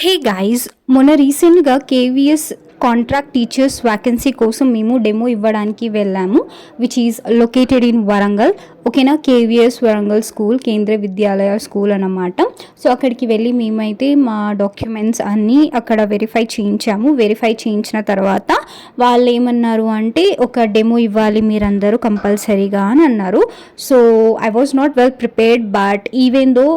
Hey guys, మొన్న రీసెంట్గా KVS contract teachers vacancy కోసం మేము డెమో ఇవ్వడానికి వెళ్ళాము, which is located in Warangal. ఓకేనా, KVS Warangal school, Kendriya Vidyalaya school అన్నమాట. సో అక్కడికి వెళ్ళి మేమైతే మా డాక్యుమెంట్స్ అన్నీ అక్కడ వెరిఫై చేయించాము. వెరిఫై చేయించిన తర్వాత వాళ్ళు ఏమన్నారు అంటే ఒక డెమో ఇవ్వాలి మీరందరూ కంపల్సరీగా అని అన్నారు. So I was not well prepared, but even though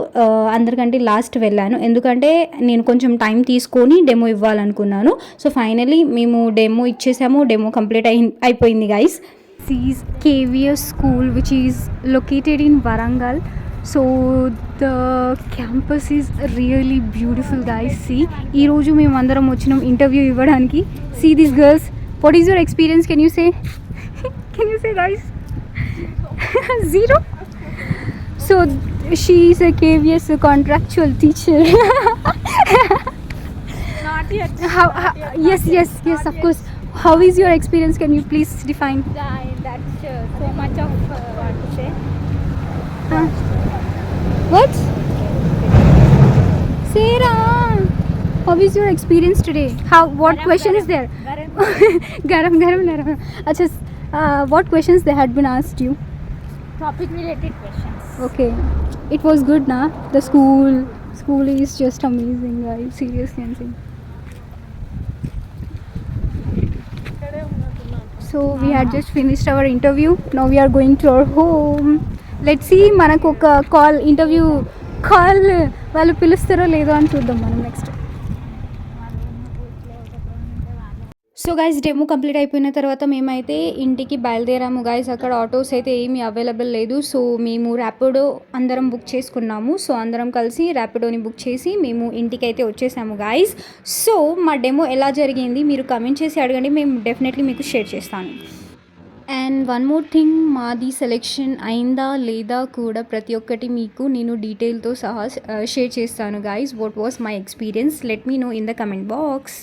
అందరికంటే లాస్ట్ వెళ్ళాను, ఎందుకంటే నేను కొంచెం టైం తీసుకొని డెమో ఇవ్వాలనుకున్నాను. సో ఫైనలీ మేము డెమో ఇచ్చేసాము. డెమో కంప్లీట్ అయిపోయింది guys. Is KVS school which is located in Warangal. So the campus is really beautiful guys. See, ఈ రోజు మేము అందరం వచ్చినాం ఇంటర్వ్యూ ఇవ్వడానికి. See these girls. What is your experience? Can you say? Can you say guys? Zero. So she is a KVS contractual teacher. Not yet. How, Not yet. yes, of course. How is your experience? Can you please define? That's so much of what to say. What? Sarah, how is your experience today? What Garam, question garam, is there? garam. Garam. Achha, what questions they had been asked you? Topic related questions. Okay, it was good, na? The school is just amazing, guys. Seriously, I'm saying. So we had just finished our interview. Now we are going to our home. Let's see, మనకు ఒక interview call వాళ్ళు పిలుస్తారో లేదో అని చూద్దాం మనం next. So guys, demo complete అయిపోయిన తర్వాత మేమైతే ఇంటికి బయలుదేరాము గైస్. అక్కడ ఆటోస్ అయితే ఏమీ అవైలబుల్ లేదు. సో మేము ర్యాపిడో అందరం బుక్ చేసుకున్నాము. సో అందరం కలిసి ర్యాపిడోని బుక్ చేసి మేము ఇంటికి అయితే వచ్చేసాము గైస్. సో మా డెమో ఎలా జరిగింది మీరు కమెంట్ చేసి అడగండి, మేము డెఫినెట్లీ మీకు షేర్ చేస్తాను. అండ్ వన్ మోర్ థింగ్, మాది సెలెక్షన్ అయిందా లేదా కూడా ప్రతి ఒక్కటి మీకు నేను డీటెయిల్తో సహా షేర్ చేస్తాను guys. What was my experience? Let me know in the comment box.